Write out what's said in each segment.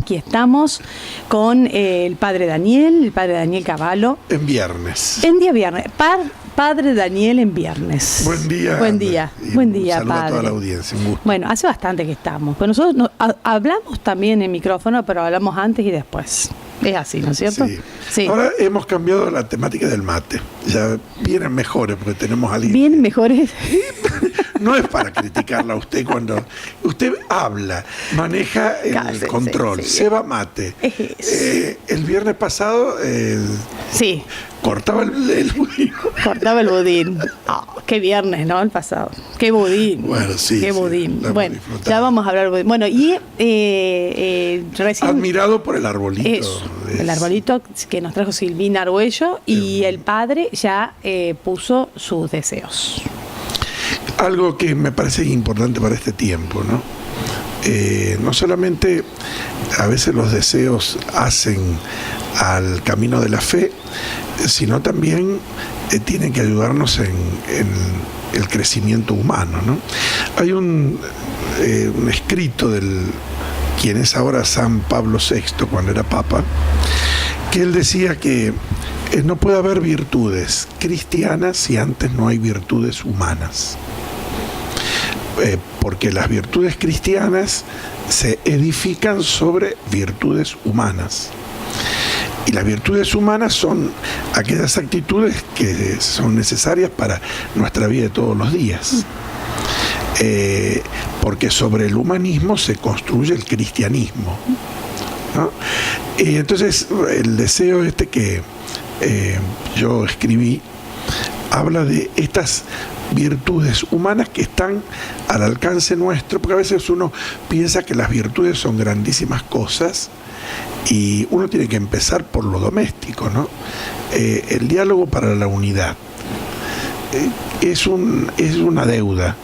aquí estamos con el padre Daniel Cavallo. En viernes. En día viernes. Padre Daniel en viernes. Buen día. Buen día. Buen día, saludo padre. a toda la audiencia, un gusto. Bueno, hace bastante que estamos. Pero nosotros hablamos también en micrófono, pero hablamos antes y después. Es así, ¿no es cierto? Sí. Sí. Ahora hemos cambiado la temática del mate. Ya vienen mejores porque tenemos a alguien. Bien mejores. No es para criticarla a usted cuando usted habla, maneja el control, sí. ceba mate. El viernes pasado Sí. cortaba el budín. Cortaba el budín. Oh, qué viernes, ¿no? El pasado. Qué budín. Bueno, sí. Qué sí, budín. lo Bueno, hemos disfrutado. ya vamos a hablar de budín. Bueno, y recién... Admirado por el arbolito. Eso, el arbolito que nos trajo Silvina Arguello y el padre ya puso sus deseos. Algo que me parece importante para este tiempo, ¿no? No solamente a veces los deseos hacen al camino de la fe, sino también tienen que ayudarnos en el crecimiento humano, ¿no? Hay un escrito del quien es ahora San Pablo VI, cuando era papa, que él decía que no puede haber virtudes cristianas si antes no hay virtudes humanas. Porque las virtudes cristianas se edifican sobre virtudes humanas. Y las virtudes humanas son aquellas actitudes que son necesarias para nuestra vida de todos los días. Porque sobre el humanismo se construye el cristianismo, ¿no? Y entonces el deseo que yo escribí habla de estas virtudes humanas que están al alcance nuestro, porque a veces uno piensa que las virtudes son grandísimas cosas y uno tiene que empezar por lo doméstico, ¿no? El diálogo para la unidad es una deuda,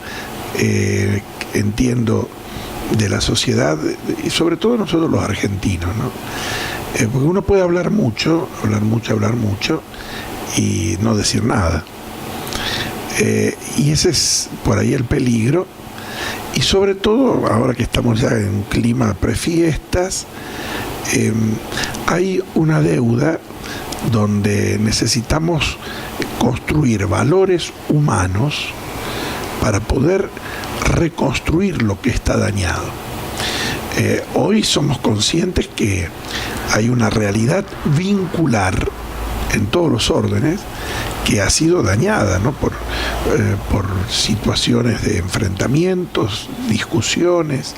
entiendo, de la sociedad y sobre todo nosotros los argentinos, ¿no? Porque uno puede hablar mucho y no decir nada. Y ese es por ahí el peligro, y sobre todo ahora que estamos ya en un clima prefiestas, hay una deuda donde necesitamos construir valores humanos para poder reconstruir lo que está dañado. Hoy somos conscientes que hay una realidad vincular en todos los órdenes que ha sido dañada, ¿no? por situaciones de enfrentamientos, discusiones,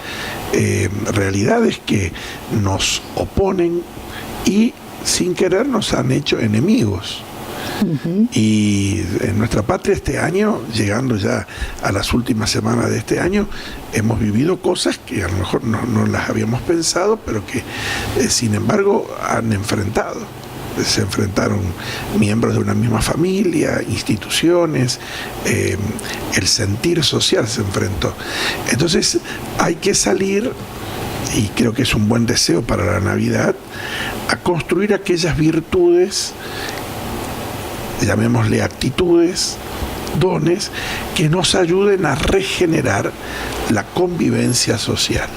realidades que nos oponen y sin querer nos han hecho enemigos. Uh-huh. Y en nuestra patria este año, llegando ya a las últimas semanas de este año, hemos vivido cosas que a lo mejor no las habíamos pensado, pero que sin embargo han enfrentado. Se enfrentaron miembros de una misma familia, instituciones, el sentir social se enfrentó. Entonces hay que salir, y creo que es un buen deseo para la Navidad, a construir aquellas virtudes, llamémosle actitudes, dones, que nos ayuden a regenerar la convivencia social.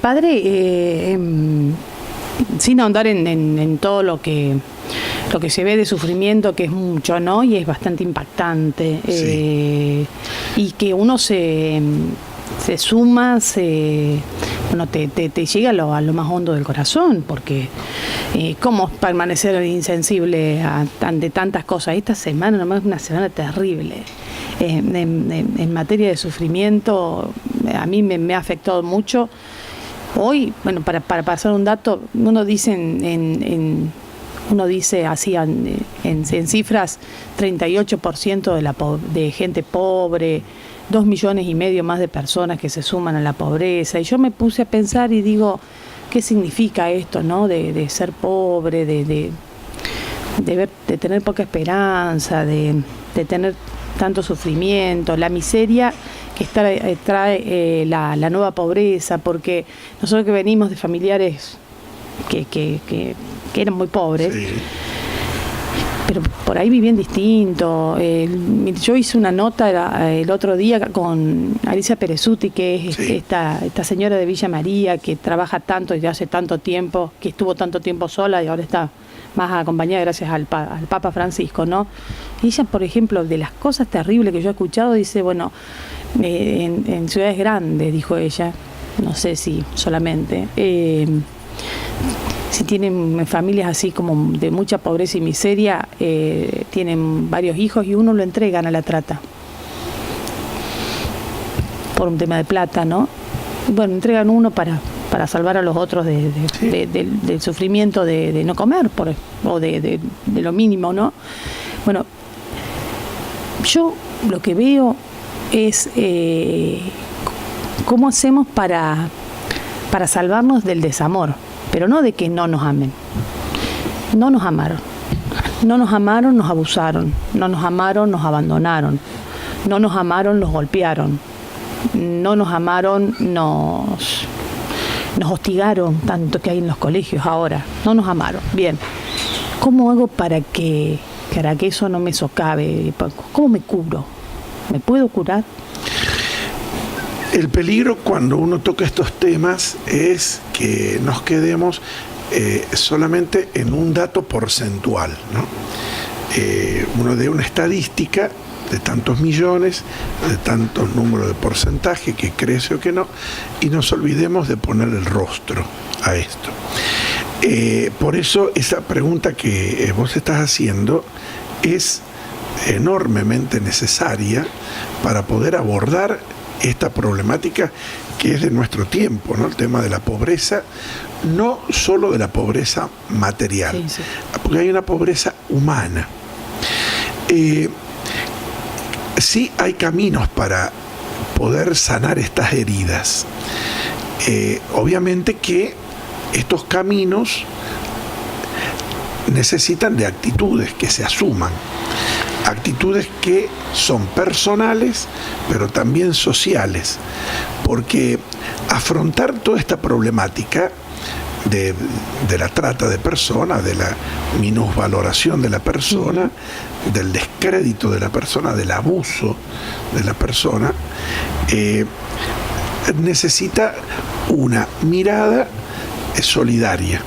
Padre, sin ahondar en todo lo que se ve de sufrimiento, que es mucho, ¿no? Y es bastante impactante. Sí. Y que uno se suma, bueno, te llega a lo más hondo del corazón, porque ¿cómo permanecer insensible ante tantas cosas? Esta semana nomás es una semana terrible. En materia de sufrimiento, a mí me ha afectado mucho. Hoy, bueno, para pasar un dato, uno dice uno dice así en cifras, 38% de gente pobre, 2,5 millones más de personas que se suman a la pobreza. Y yo me puse a pensar y digo, ¿qué significa esto, no? De ser pobre, de tener poca esperanza, de tener tanto sufrimiento, la miseria que trae la nueva pobreza, porque nosotros que venimos de familiares que eran muy pobres, Sí. pero por ahí vivían distinto. Yo hice una nota el otro día con Alicia Perezuti, que es Sí. esta señora de Villa María, que trabaja tanto y hace tanto tiempo, que estuvo tanto tiempo sola y ahora está más acompañada gracias al Papa Francisco, ¿no? Y ella, por ejemplo, de las cosas terribles que yo he escuchado, dice, bueno, en ciudades grandes, dijo ella, no sé si solamente, si tienen familias así como de mucha pobreza y miseria, tienen varios hijos y uno lo entregan a la trata por un tema de plata, ¿no? Bueno, entregan uno para salvar a los otros del sufrimiento de no comer o de lo mínimo, ¿no? Bueno, yo lo que veo es cómo hacemos para salvarnos del desamor, pero no de que no nos amen. No nos amaron. No nos amaron, nos abusaron. No nos amaron, nos abandonaron. No nos amaron, nos golpearon. No nos amaron, nos hostigaron, tanto que hay en los colegios ahora. No nos amaron. Bien. ¿Cómo hago para que eso no me socave? ¿Cómo me curo? ¿Me puedo curar? El peligro cuando uno toca estos temas es que nos quedemos solamente en un dato porcentual, ¿no? Uno de una estadística de tantos millones, de tantos números de porcentaje que crece o que no, y nos olvidemos de poner el rostro a esto. Por eso esa pregunta que vos estás haciendo es enormemente necesaria para poder abordar esta problemática que es de nuestro tiempo, ¿no? El tema de la pobreza, no solo de la pobreza material, Sí. porque hay una pobreza humana. Sí hay caminos para poder sanar estas heridas. Obviamente que estos caminos necesitan de actitudes que se asuman, actitudes que son personales, pero también sociales, porque afrontar toda esta problemática de la trata de personas, de la minusvaloración de la persona, del descrédito de la persona, del abuso de la persona, necesita una mirada solidaria.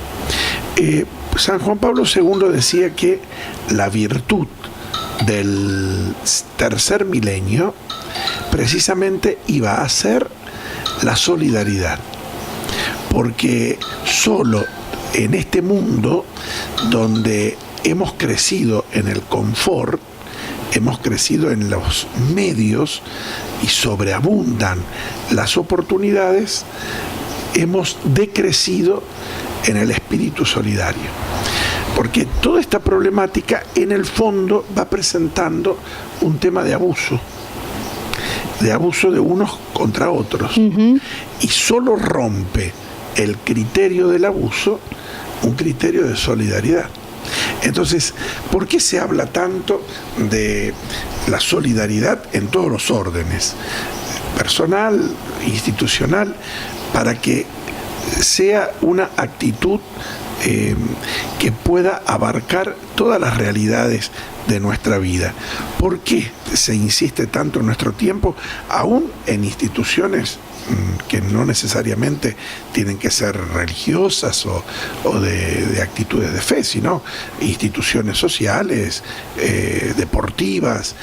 San Juan Pablo II decía que la virtud del tercer milenio precisamente iba a ser la solidaridad, porque solo en este mundo donde hemos crecido en el confort, hemos crecido en los medios y sobreabundan las oportunidades, hemos decrecido en el espíritu solidario. Porque toda esta problemática en el fondo va presentando un tema de abuso de unos contra otros. Y solo rompe el criterio del abuso un criterio de solidaridad. Entonces, ¿por qué se habla tanto de la solidaridad en todos los órdenes? Personal, institucional, para que sea una actitud que pueda abarcar todas las realidades de nuestra vida. ¿Por qué se insiste tanto en nuestro tiempo, aún en instituciones que no necesariamente tienen que ser religiosas o de actitudes de fe, sino instituciones sociales, deportivas,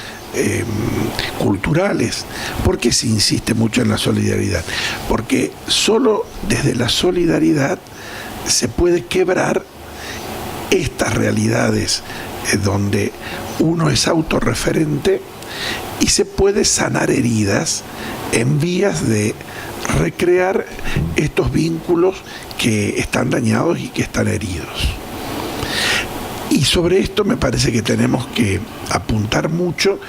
culturales? ¿Por qué se insiste mucho en la solidaridad? Porque solo desde la solidaridad se puede quebrar estas realidades donde uno es autorreferente y se puede sanar heridas en vías de recrear estos vínculos que están dañados y que están heridos. Y sobre esto me parece que tenemos que apuntar mucho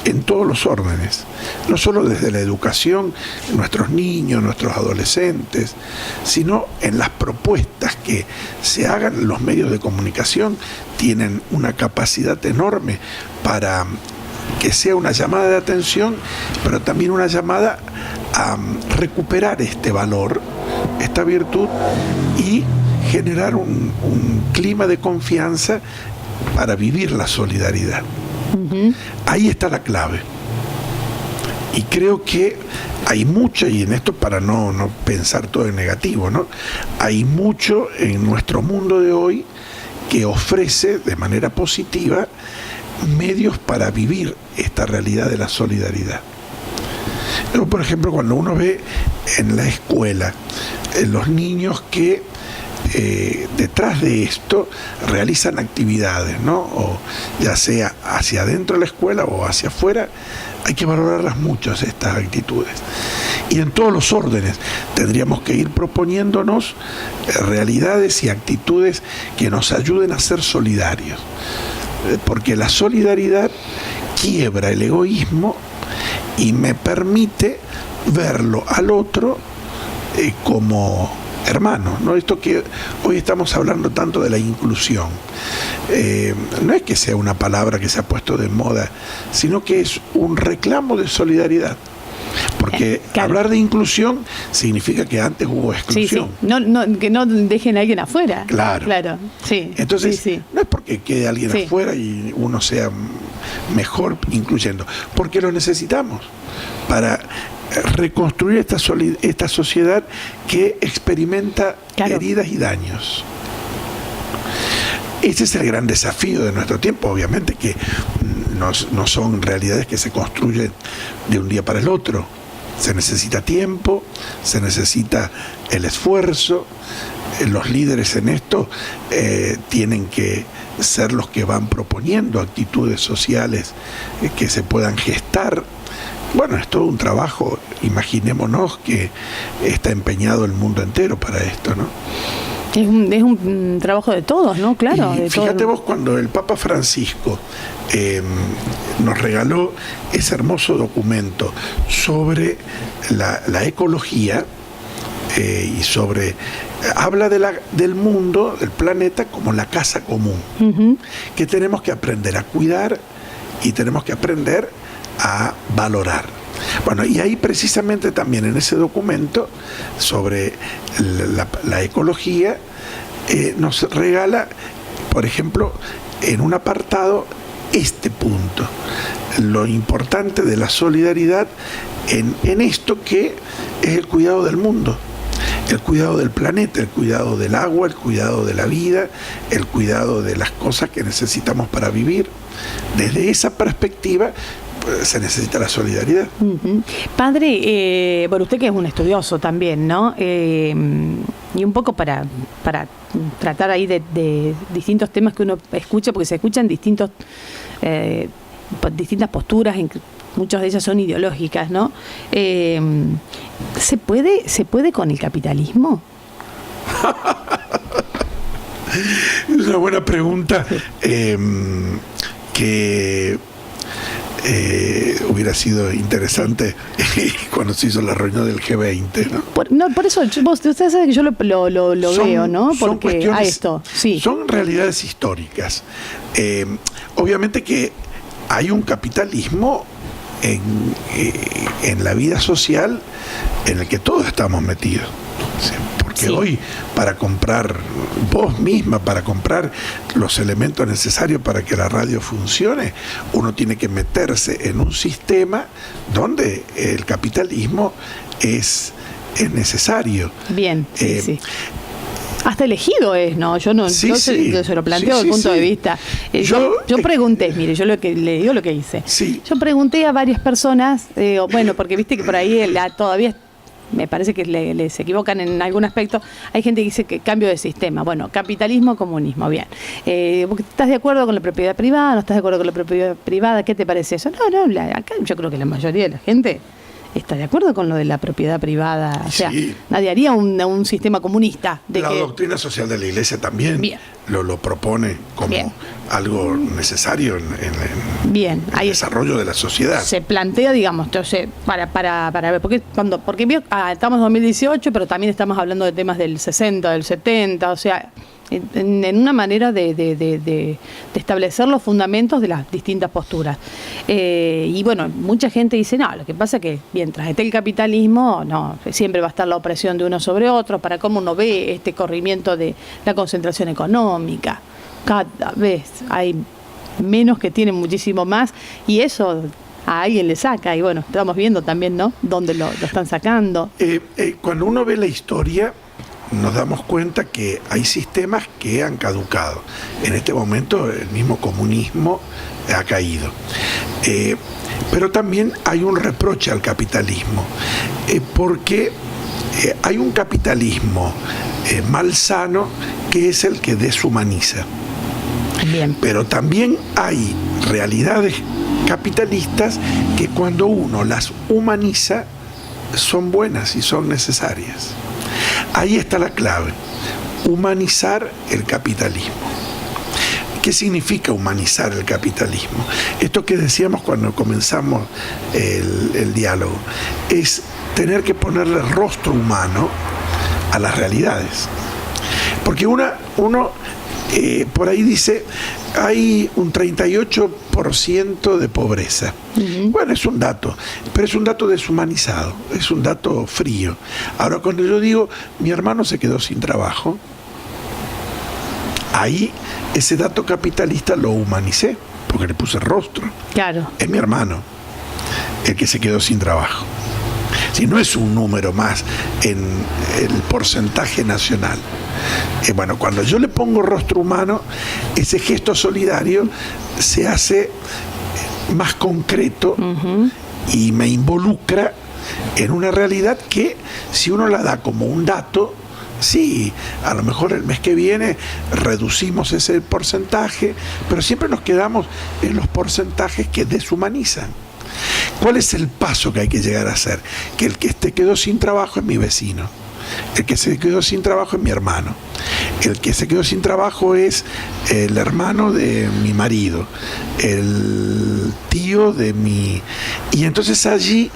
en todos los órdenes, no solo desde la educación, nuestros niños, nuestros adolescentes, sino en las propuestas que se hagan. Los medios de comunicación tienen una capacidad enorme para que sea una llamada de atención, pero también una llamada a recuperar este valor, esta virtud, y generar un clima de confianza para vivir la solidaridad. Ujú. Ahí está la clave. Y creo que hay mucho, y en esto para no pensar todo en negativo, ¿no? Hay mucho en nuestro mundo de hoy que ofrece de manera positiva medios para vivir esta realidad de la solidaridad. Pero, por ejemplo, cuando uno ve en la escuela los niños que detrás de esto realizan actividades, ¿no? O ya sea hacia adentro de la escuela o hacia afuera, hay que valorarlas mucho estas actitudes. Y en todos los órdenes tendríamos que ir proponiéndonos realidades y actitudes que nos ayuden a ser solidarios. Porque la solidaridad quiebra el egoísmo y me permite verlo al otro como hermano, ¿no? Esto que hoy estamos hablando tanto de la inclusión, no es que sea una palabra que se ha puesto de moda, sino que es un reclamo de solidaridad. Porque claro, hablar de inclusión significa que antes hubo exclusión. Sí, sí. Que no dejen a alguien afuera. Claro. Sí. Entonces, sí. no es porque quede alguien afuera y uno sea mejor incluyendo, porque lo necesitamos para reconstruir esta sociedad que experimenta heridas y daños. Ese es el gran desafío de nuestro tiempo, obviamente que no son realidades que se construyen de un día para el otro. Se necesita tiempo, se necesita el esfuerzo. Los líderes en esto tienen que ser los que van proponiendo actitudes sociales que se puedan gestar. Bueno, es todo un trabajo, imaginémonos que está empeñado el mundo entero para esto, ¿no? Es un trabajo de todos, ¿no? Claro. Y fíjate vos, cuando el Papa Francisco nos regaló ese hermoso documento sobre la ecología y sobre... habla del mundo, del planeta, como la casa común, uh-huh, que tenemos que aprender a cuidar y tenemos que aprender a valorar. Bueno, y ahí precisamente también en ese documento sobre la ecología nos regala, por ejemplo, en un apartado este punto, lo importante de la solidaridad en esto que es el cuidado del mundo, el cuidado del planeta, el cuidado del agua, el cuidado de la vida, el cuidado de las cosas que necesitamos para vivir. Desde esa perspectiva se necesita la solidaridad. Uh-huh. Padre, bueno, usted que es un estudioso también, ¿no? Y un poco para tratar ahí de distintos temas que uno escucha, porque se escuchan distintas posturas, muchas de ellas son ideológicas, ¿no? ¿Se puede con el capitalismo? Es una buena pregunta, que hubiera sido interesante cuando se hizo la reunión del G20, ¿no? Por eso, usted sabe que yo lo veo, ¿no? Porque a esto, sí. Son realidades históricas. Obviamente que hay un capitalismo en la vida social en el que todos estamos metidos. Porque hoy, para comprar vos misma, para comprar los elementos necesarios para que la radio funcione, uno tiene que meterse en un sistema donde el capitalismo es necesario. Bien, sí. Hasta elegido es, ¿no? Yo se lo planteo desde el punto de vista. Yo pregunté, mire, yo le digo lo que hice. Sí. Yo pregunté a varias personas, bueno, porque viste que por ahí todavía me parece que se equivocan en algún aspecto. Hay gente que dice que cambio de sistema. Bueno, capitalismo, comunismo, bien. ¿Estás de acuerdo con la propiedad privada? ¿No estás de acuerdo con la propiedad privada? ¿Qué te parece eso? No, acá yo creo que la mayoría de la gente está de acuerdo con lo de la propiedad privada. O sea, nadie haría un sistema comunista. Doctrina social de la Iglesia también lo propone como algo necesario en el desarrollo de la sociedad. Se plantea, digamos, entonces, para ver, porque estamos en 2018, pero también estamos hablando de temas del 60, del 70, o sea, en una manera de establecer los fundamentos de las distintas posturas. Y bueno, mucha gente dice, no, lo que pasa es que mientras esté el capitalismo, no, siempre va a estar la opresión de uno sobre otro, para cómo uno ve este corrimiento de la concentración económica. cada vez hay menos que tienen muchísimo más, y eso a alguien le saca, y bueno, estamos viendo también, ¿no?, dónde lo están sacando. Cuando uno ve la historia, nos damos cuenta que hay sistemas que han caducado. En este momento el mismo comunismo ha caído. Pero también hay un reproche al capitalismo, porque hay un capitalismo malsano que es el que deshumaniza. Bien. Pero también hay realidades capitalistas que cuando uno las humaniza son buenas y son necesarias. Ahí está la clave, humanizar el capitalismo. ¿Qué significa humanizar el capitalismo? Esto que decíamos cuando comenzamos el diálogo, es tener que ponerle rostro humano a las realidades. Porque uno por ahí dice, hay un 38% de pobreza. Bueno, es un dato, pero es un dato deshumanizado, es un dato frío. Ahora, cuando yo digo, mi hermano se quedó sin trabajo, ahí ese dato capitalista lo humanicé, porque le puse rostro. Claro. Es mi hermano el que se quedó sin trabajo. Si no es un número más en el porcentaje nacional. Bueno, cuando yo le pongo rostro humano, ese gesto solidario se hace más concreto y me involucra en una realidad que, si uno la da como un dato, sí, a lo mejor el mes que viene reducimos ese porcentaje, pero siempre nos quedamos en los porcentajes que deshumanizan. ¿Cuál es el paso que hay que llegar a hacer? Que el que se quedó sin trabajo es mi vecino, el que se quedó sin trabajo es mi hermano, el que se quedó sin trabajo es el hermano de mi marido, el tío de mi... Y entonces allí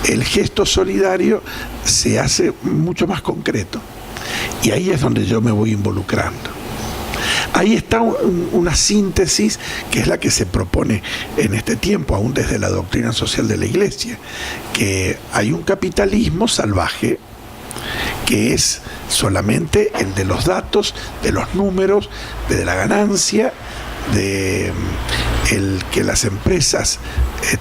el gesto solidario se hace mucho más concreto. Y ahí es donde yo me voy involucrando. Ahí está una síntesis que es la que se propone en este tiempo, aún desde la doctrina social de la Iglesia, que hay un capitalismo salvaje que es solamente el de los datos, de los números, de la ganancia, de el que las empresas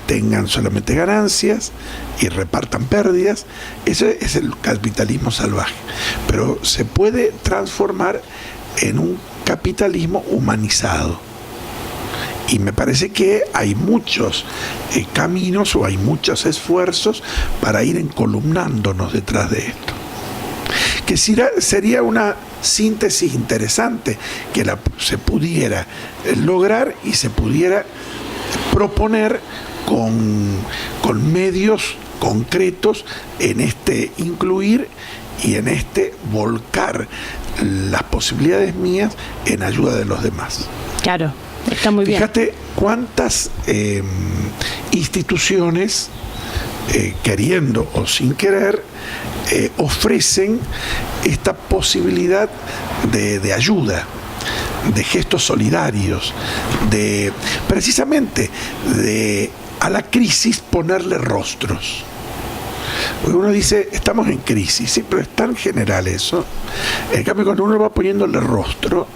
tengan solamente ganancias y repartan pérdidas. Ese es el capitalismo salvaje, pero se puede transformar en un capitalismo humanizado, y me parece que hay muchos caminos o hay muchos esfuerzos para ir encolumnándonos detrás de esto, que sería una síntesis interesante que se pudiera lograr y se pudiera proponer con medios concretos en este incluir y en este volcar las posibilidades mías en ayuda de los demás. Claro, está muy bien. Fíjate cuántas instituciones, queriendo o sin querer, ofrecen esta posibilidad de ayuda, de gestos solidarios, precisamente a la crisis ponerle rostros. Porque uno dice, estamos en crisis, sí, pero es tan general eso. En cambio, cuando uno va poniéndole rostro,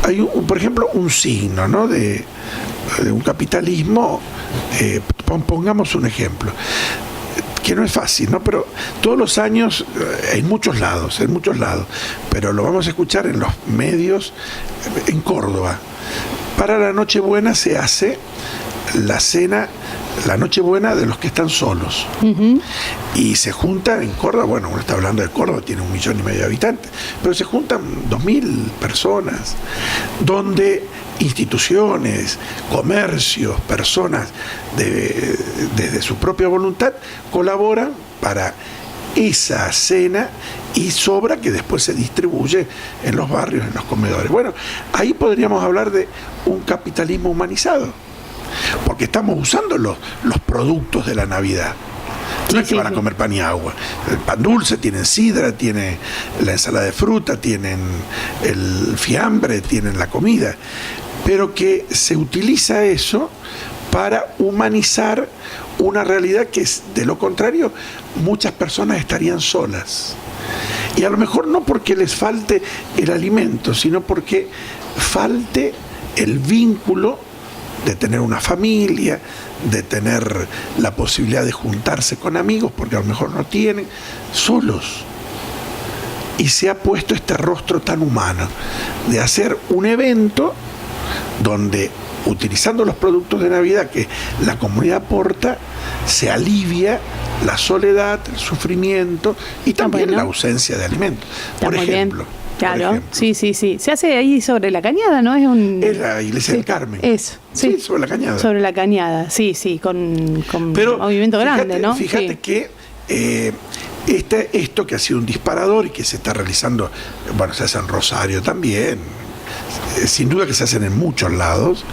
hay por ejemplo un signo, ¿no?, de un capitalismo. Pongamos un ejemplo que no es fácil, ¿no?, pero todos los años, en muchos lados, pero lo vamos a escuchar en los medios. En Córdoba, para la Nochebuena se hace la cena, la Nochebuena de los que están solos. Y se juntan en Córdoba, bueno, uno está hablando de Córdoba, tiene 1,5 millones de habitantes, pero se juntan 2.000 personas, donde instituciones, comercios, personas desde su propia voluntad colaboran para esa cena, y sobra que después se distribuye en los barrios, en los comedores. Bueno, ahí podríamos hablar de un capitalismo humanizado, porque estamos usando los productos de la Navidad. No es que van a comer pan y agua. El pan dulce, tienen sidra, tienen la ensalada de fruta, tienen el fiambre, tienen la comida. Pero que se utiliza eso para humanizar una realidad que, de lo contrario, muchas personas estarían solas. Y a lo mejor no porque les falte el alimento, sino porque falte el vínculo de tener una familia, de tener la posibilidad de juntarse con amigos, porque a lo mejor no tienen, solos. Y se ha puesto este rostro tan humano de hacer un evento donde, utilizando los productos de Navidad que la comunidad aporta, se alivia la soledad, el sufrimiento y también la ausencia de alimentos. Por ejemplo. Claro, sí. Se hace ahí sobre la Cañada, ¿no? Es la iglesia del Carmen. Eso, sí. Sobre la Cañada. Sobre la Cañada, sí, con pero un movimiento grande, ¿no? Fíjate que esto que ha sido un disparador y que se está realizando, bueno, se hace en Rosario también, sin duda que se hacen en muchos lados,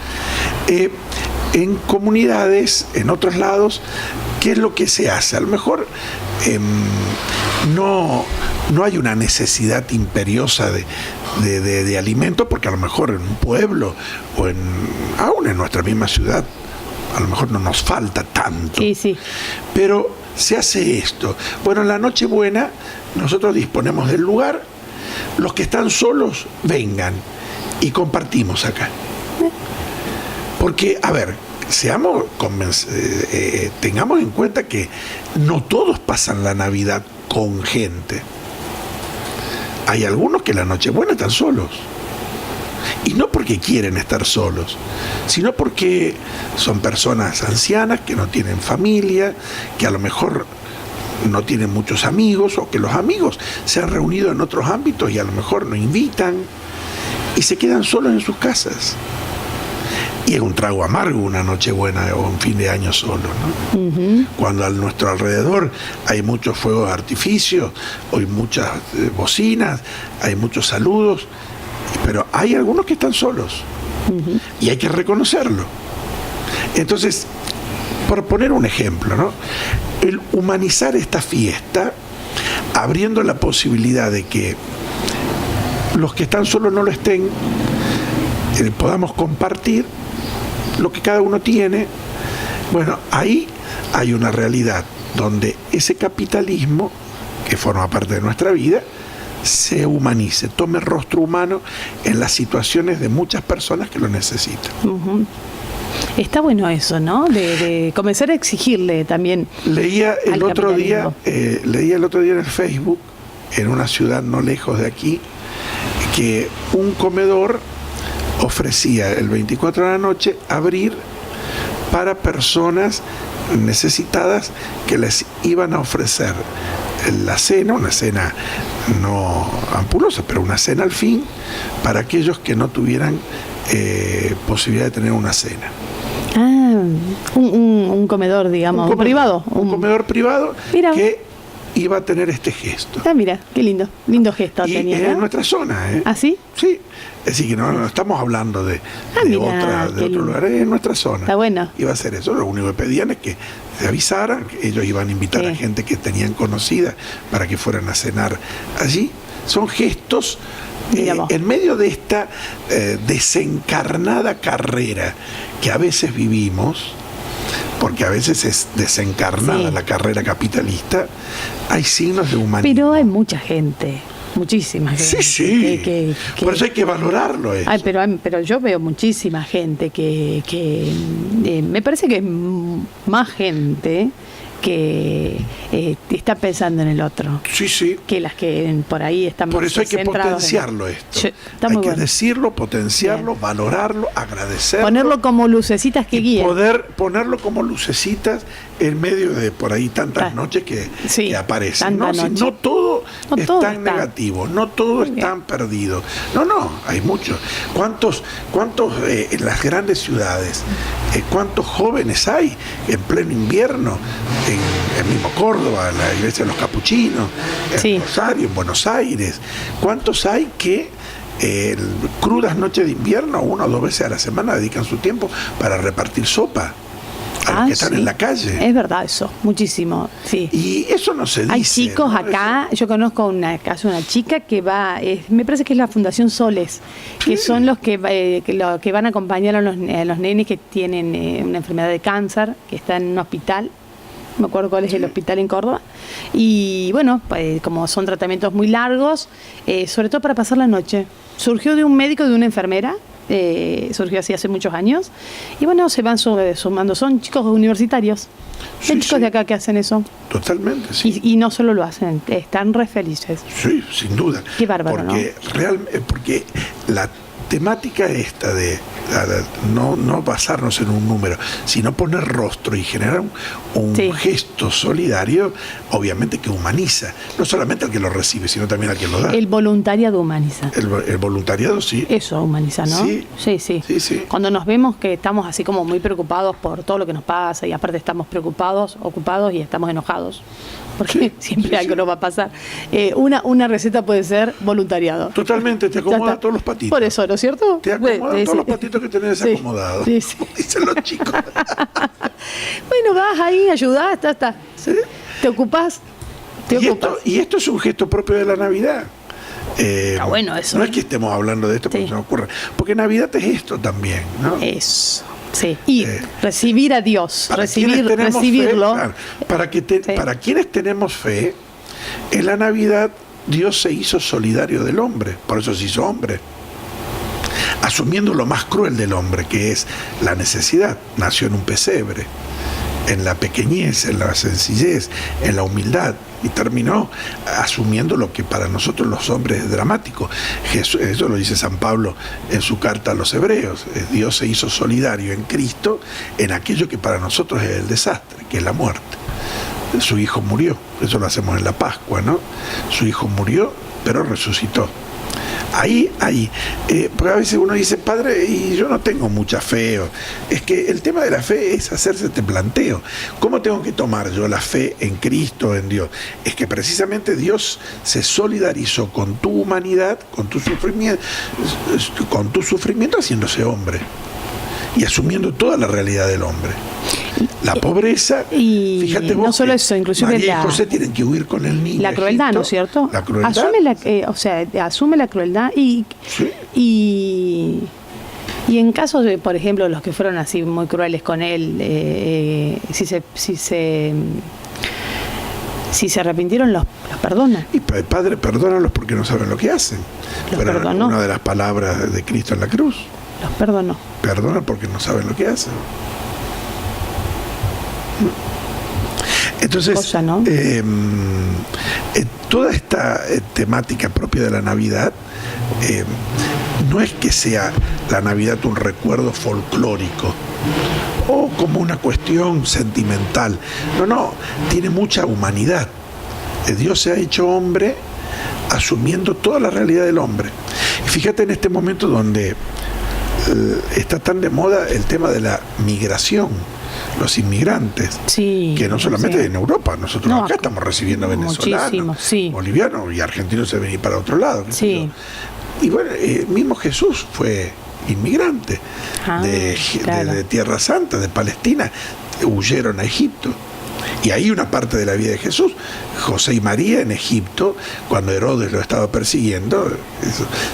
en comunidades, en otros lados, ¿qué es lo que se hace? A lo mejor no hay una necesidad imperiosa de alimento, porque a lo mejor en un pueblo o aún en nuestra misma ciudad, a lo mejor no nos falta tanto. Sí. Pero se hace esto. Bueno, en la Nochebuena nosotros disponemos del lugar, los que están solos vengan y compartimos acá. Porque, a ver, tengamos en cuenta que no todos pasan la Navidad con gente. Hay algunos que la Nochebuena están solos. Y no porque quieren estar solos, sino porque son personas ancianas que no tienen familia, que a lo mejor no tienen muchos amigos, o que los amigos se han reunido en otros ámbitos y a lo mejor no invitan y se quedan solos en sus casas. Y es un trago amargo una Nochebuena o un fin de año solo, ¿no? Uh-huh. Cuando a nuestro alrededor hay muchos fuegos de artificio, hay muchas bocinas, hay muchos saludos, pero hay algunos que están solos. Uh-huh. Y hay que reconocerlo. Entonces, por poner un ejemplo, ¿no? El humanizar esta fiesta, abriendo la posibilidad de que los que están solos no lo estén, podamos compartir lo que cada uno tiene. Bueno, ahí hay una realidad donde ese capitalismo, que forma parte de nuestra vida, se humanice, tome rostro humano en las situaciones de muchas personas que lo necesitan. Uh-huh. Está bueno eso, ¿no? De comenzar a exigirle también. Leía el otro día en el Facebook, en una ciudad no lejos de aquí, que un comedor ofrecía el 24 de la noche abrir para personas necesitadas que les iban a ofrecer la cena, una cena no ampulosa, pero una cena al fin, para aquellos que no tuvieran posibilidad de tener una cena. Un comedor, digamos, privado. Un comedor privado. Mira. Que iba a tener este gesto. Mira, qué lindo gesto y tenía. Y en nuestra zona, ¿eh? ¿Ah, sí? Sí. Es decir, que no estamos hablando de otro lugar, es en nuestra zona. Está bueno. Iba a ser eso, lo único que pedían es que se avisaran, que ellos iban a invitar a gente que tenían conocida para que fueran a cenar allí. Son gestos en medio de esta desencarnada carrera que a veces vivimos, porque a veces es desencarnada la carrera capitalista, hay signos de humanidad. Pero hay mucha gente, muchísima gente. Sí. Por eso hay que valorarlo eso. Pero yo veo muchísima gente que me parece que es más gente que está pensando en el otro. Sí. Que las que por ahí están. Por eso hay que potenciarlo esto. Hay que decirlo, potenciarlo, bien, valorarlo, agradecerlo. Ponerlo como lucecitas que guían. Poder ponerlo como lucecitas en medio de por ahí tantas noches que aparecen. No todo es tan negativo, no todo es tan perdido. No, hay muchos. ¿Cuántos en las grandes ciudades, cuántos jóvenes hay en pleno invierno? En el mismo Córdoba, en la iglesia de los Capuchinos, en Rosario, en Buenos Aires. ¿Cuántos hay que crudas noches de invierno, 1 o 2 veces a la semana, dedican su tiempo para repartir sopa a los que están en la calle? Es verdad eso, muchísimo, sí. Y eso no se dice. Hay chicos, ¿no? Acá, yo conozco una chica que va, me parece que es la Fundación Soles, que son los que van a acompañar a los nenes que tienen una enfermedad de cáncer, que están en un hospital. no me acuerdo cuál es el hospital en Córdoba, y bueno, pues, como son tratamientos muy largos, sobre todo para pasar la noche. Surgió de un médico y de una enfermera, surgió así hace muchos años, y bueno, se van sumando, son chicos universitarios, Sí, hay chicos sí. de acá que hacen eso, Totalmente, sí. y no solo lo hacen, están re felices. Sí, sin duda. Qué bárbaro, porque porque la temática esta de no basarnos en un número, sino poner rostro y generar un Sí. gesto solidario, obviamente que humaniza, no solamente al que lo recibe, sino también al que lo da. El voluntariado humaniza. El voluntariado, sí. Eso humaniza, ¿no? Sí. Sí. Sí, sí. Cuando nos vemos que estamos así como muy preocupados por todo lo que nos pasa y aparte estamos preocupados, ocupados y estamos enojados, porque Sí, siempre sí, algo sí. nos va a pasar. Una receta puede ser voluntariado. Totalmente, te Ya acomoda está. todos los patitos. Por eso, ¿no es cierto? Te acomoda Sí, todos sí. los patitos que tenés Sí. desacomodados. Sí, sí. Dicen los chicos. Bueno, vas ahí, ayudás, está. ¿Sí? Te ocupás. Y esto es un gesto propio de la Navidad. Está bueno eso. No es que estemos hablando de esto porque Sí. se nos ocurre. Porque Navidad es esto también, ¿no? Eso. Sí. Y Eh, recibir a Dios, Para quienes tenemos recibirlo. fe, claro, Sí. para quienes tenemos fe, en la Navidad Dios se hizo solidario del hombre, por eso se hizo hombre, asumiendo lo más cruel del hombre, que es la necesidad. Nació en un pesebre, en la pequeñez, en la sencillez, en la humildad, y terminó asumiendo lo que para nosotros los hombres es dramático. Eso lo dice San Pablo en su carta a los hebreos. Dios se hizo solidario en Cristo en aquello que para nosotros es el desastre, que es la muerte. Su hijo murió, eso lo hacemos en la Pascua, ¿no? Su hijo murió, pero resucitó. Ahí, porque a veces uno dice, padre, y yo no tengo mucha fe. Es que el tema de la fe es hacerse este planteo. ¿Cómo tengo que tomar yo la fe en Cristo, en Dios? Es que precisamente Dios se solidarizó con tu humanidad, con tu sufrimiento haciéndose hombre y asumiendo toda la realidad del hombre. La pobreza, Y fíjate no vos solo que eso, inclusive María y José tienen que huir con el niño. La a crueldad, Egipto. ¿no es cierto? La crueldad. Asume la crueldad Sí. y en casos de, por ejemplo, los que fueron así muy crueles con él, si se arrepintieron, los perdona. Y Padre, perdónalos porque no saben lo que hacen. Los Pero perdonó. una de las palabras de Cristo en la cruz. Los perdonó. Perdona porque no saben lo que hacen. Entonces, Cosa, ¿no? toda esta temática propia de la Navidad no es que sea la Navidad un recuerdo folclórico o como una cuestión sentimental. No, tiene mucha humanidad. Dios se ha hecho hombre asumiendo toda la realidad del hombre. Y fíjate en este momento donde está tan de moda el tema de la migración, los inmigrantes, Sí. que no solamente sí. en Europa, nosotros No, acá estamos recibiendo venezolanos, muchísimos, sí. bolivianos y argentinos se ven ir para otro lado. qué sé Sí. yo. Y bueno, mismo Jesús fue inmigrante Claro. de Tierra Santa, de Palestina, huyeron a Egipto. Y ahí una parte de la vida de Jesús, José y María en Egipto, cuando Herodes lo estaba persiguiendo,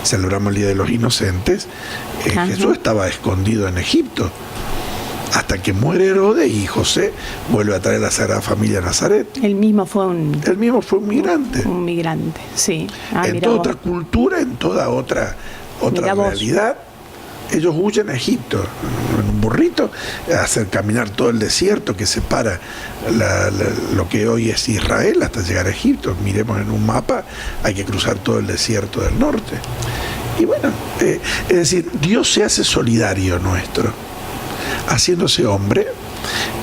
celebramos el Día de los Inocentes, Ajá. Jesús estaba escondido en Egipto, hasta que muere Herodes y José vuelve a traer la Sagrada Familia a Nazaret. Él mismo fue un Él mismo fue un migrante, migrante, sí. en Mirá toda vos. otra cultura, en toda otra Mirá vos. realidad. Ellos huyen a Egipto en un burrito, a hacer caminar todo el desierto que separa lo que hoy es Israel hasta llegar a Egipto. Miremos en un mapa, hay que cruzar todo el desierto del norte. Y bueno, es decir, Dios se hace solidario nuestro, haciéndose hombre,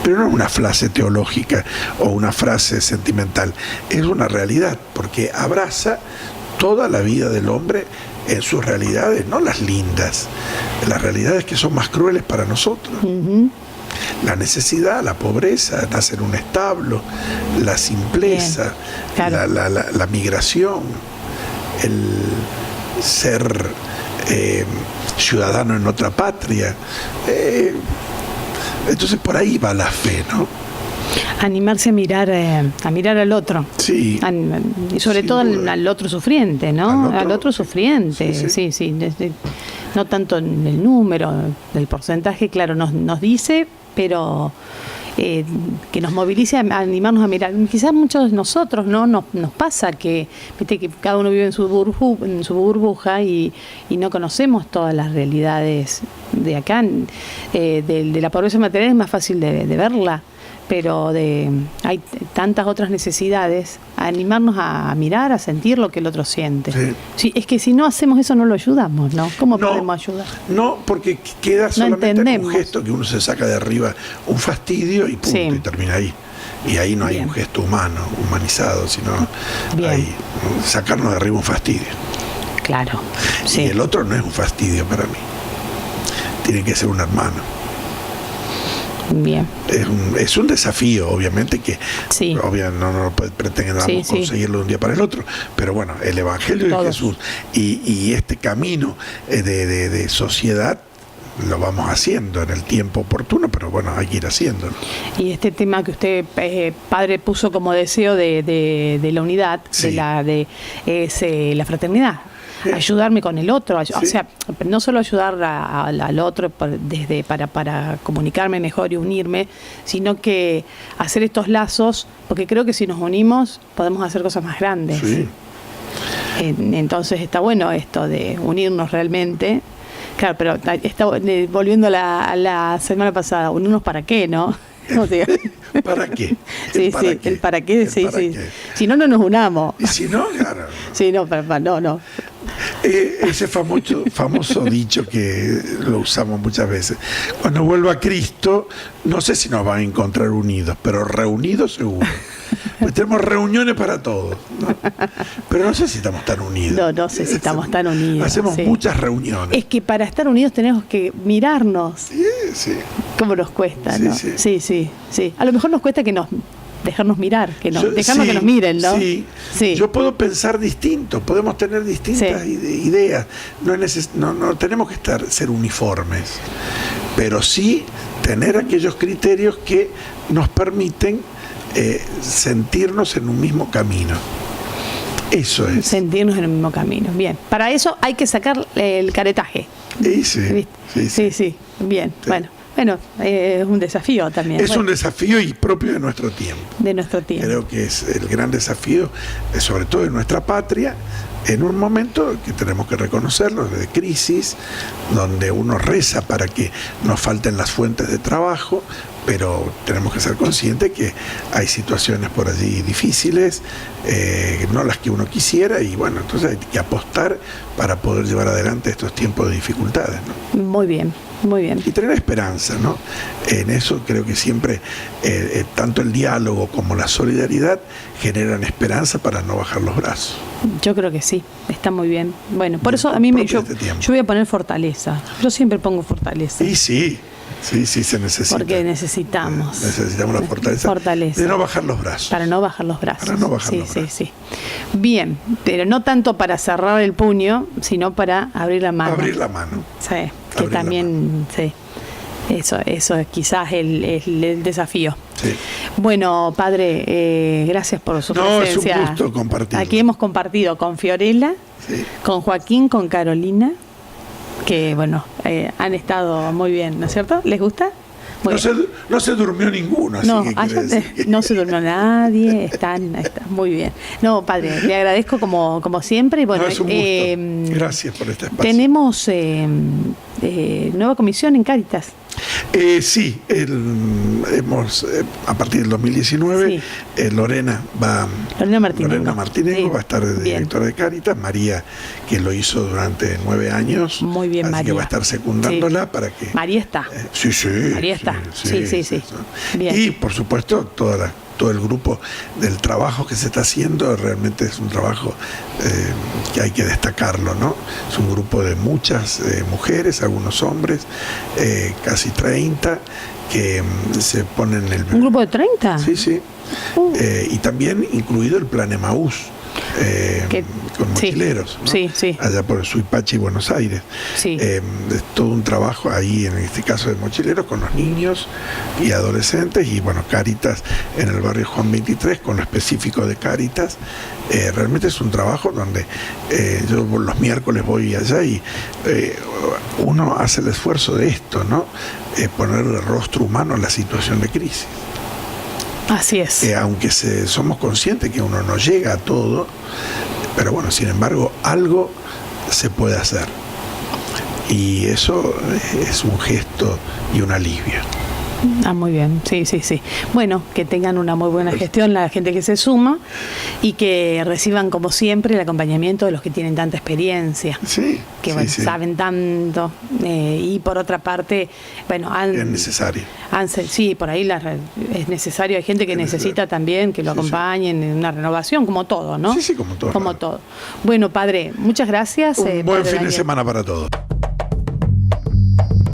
pero no es una frase teológica o una frase sentimental, es una realidad, porque abraza toda la vida del hombre en sus realidades, no las lindas, las realidades que son más crueles para nosotros. Ujú. La necesidad, la pobreza, nacer en un establo, la simpleza, Bien, claro. la migración, el ser ciudadano en otra patria. Entonces por ahí va la fe, ¿no? Animarse a mirar al otro. Sí. Y sobre Sin todo duda. al otro sufriente, ¿no? Al otro sufriente, sí. No tanto en el número, del porcentaje, claro, nos dice, pero que nos movilice a animarnos a mirar. Quizás muchos de nosotros no nos pasa que, viste, que cada uno vive en su burbuja y no conocemos todas las realidades de acá. De la pobreza material es más fácil de verla, pero hay tantas otras necesidades, a animarnos a mirar, a sentir lo que el otro siente. Sí. Sí, es que si no hacemos eso no lo ayudamos, ¿no? ¿Cómo podemos ayudar? No, porque queda solamente entendemos. un gesto que uno se saca de arriba, un fastidio y punto, Sí. y termina ahí. Y ahí no hay Bien. un gesto humano, humanizado, sino Bien. hay sacarnos de arriba un fastidio. Claro, sí. Y el otro no es un fastidio para mí. Tiene que ser un hermano. Bien. Es un desafío, obviamente, que Sí. no pretendamos Sí, sí. conseguirlo de un día para el otro, pero bueno, el Evangelio Todos. de Jesús y este camino de sociedad lo vamos haciendo en el tiempo oportuno, pero bueno, hay que ir haciéndolo. Y este tema que usted, padre, puso como deseo de la unidad, Sí. es la fraternidad. Sí. Ayudarme con el otro, Sí. o sea, no solo ayudar al otro para comunicarme mejor y unirme, sino que hacer estos lazos, porque creo que si nos unimos podemos hacer cosas más grandes. Sí. Entonces está bueno esto de unirnos realmente. Claro, pero volviendo a la semana pasada, unirnos para qué, ¿no? O sea, ¿Para qué? sí, ¿El para sí, qué? el para qué, ¿El sí, para sí. qué? Si no, no nos unamos. Y si no, claro. Sí, no, no. Ese famoso dicho que lo usamos muchas veces. Cuando vuelva Cristo, no sé si nos van a encontrar unidos, pero reunidos seguro. Pues tenemos reuniones para todos, ¿no? Pero no sé si estamos tan unidos. No sé si estamos tan unidos. Hacemos sí. muchas reuniones. Es que para estar unidos tenemos que mirarnos. Sí, sí. ¿Cómo nos cuesta, Sí, no? sí. Sí. A lo mejor nos cuesta dejarnos mirar, dejarnos Sí, que nos miren, ¿no? Sí. Sí. Yo puedo pensar distinto, podemos tener distintas Sí. ideas. No tenemos que ser uniformes, pero sí tener aquellos criterios que nos permiten sentirnos en un mismo camino. Eso es. Sentirnos en el mismo camino. Bien. Para eso hay que sacar el caretaje. Y sí, ¿Viste? Sí. Bien. Sí. Bueno, es un desafío también. Es un desafío y propio de nuestro tiempo. De nuestro tiempo. Creo que es el gran desafío, sobre todo en nuestra patria, en un momento que tenemos que reconocerlo, de crisis, donde uno reza para que nos falten las fuentes de trabajo, pero tenemos que ser conscientes que hay situaciones por allí difíciles, no las que uno quisiera, y bueno, entonces hay que apostar para poder llevar adelante estos tiempos de dificultades, ¿no? Muy bien. Y tener esperanza, ¿no? En eso creo que siempre tanto el diálogo como la solidaridad generan esperanza para no bajar los brazos. Yo creo que sí, está muy bien. Bueno, por eso a Propio mí de este tiempo. yo voy a poner fortaleza. Yo siempre pongo fortaleza. Y sí, se necesita. Porque necesitamos. Necesitamos la fortaleza. De no bajar los brazos. Para no bajar los brazos. Para no bajar los brazos. Sí. Bien, pero no tanto para cerrar el puño, sino para abrir la mano. Abrir la mano. Sí, que Abrir la también, sí. Eso es quizás el desafío. Sí. Bueno, padre, gracias por su No, presencia. es un gusto compartir. Aquí hemos compartido con Fiorella, Sí. con Joaquín, con Carolina, que bueno, han estado muy bien, ¿no es cierto? ¿Les gusta? Muy bien. No se durmió ninguno, así No, que quiere decir que- no se durmió nadie, están muy bien. No, padre, le agradezco como siempre. Y bueno, No, es un gusto. Gracias por este espacio. tenemos nueva comisión en Cáritas. Sí, hemos a partir del 2019 Lorena Martínez Sí, va a estar de bien. directora de Cáritas, María, que lo hizo durante 9 años, Muy bien, así María. que va a estar secundándola para que María está. sí, María está. Sí. Bien. Y por supuesto todo el grupo del trabajo que se está haciendo realmente es un trabajo que hay que destacarlo, ¿no? Es un grupo de muchas mujeres, algunos hombres, casi 30, que se ponen en el... ¿Un grupo de 30? Sí. Y también incluido el Plan Emaús, con mochileros, ¿no? Sí. Allá por Suipachi, Buenos Aires. Sí. Es todo un trabajo ahí, en este caso de mochileros, con los niños y adolescentes, y bueno, Cáritas en el barrio Juan 23, con lo específico de Cáritas. Realmente es un trabajo donde yo los miércoles voy allá y uno hace el esfuerzo de esto, ¿no? Poner el rostro humano en la situación de crisis. Así es. Aunque somos conscientes que uno no llega a todo, pero bueno, sin embargo, algo se puede hacer. Y eso es un gesto y un alivio. Muy bien, sí. Bueno, que tengan una muy buena gestión la gente que se suma y que reciban, como siempre, el acompañamiento de los que tienen tanta experiencia. Sí. Que bueno, saben tanto. Y por otra parte, bueno, es necesario. Sí, por ahí es necesario. Hay gente que necesita también que lo acompañen en una renovación, como todo, ¿no? Sí, como todo. Como todo. Bueno, padre, muchas gracias. Un buen fin de semana para todos.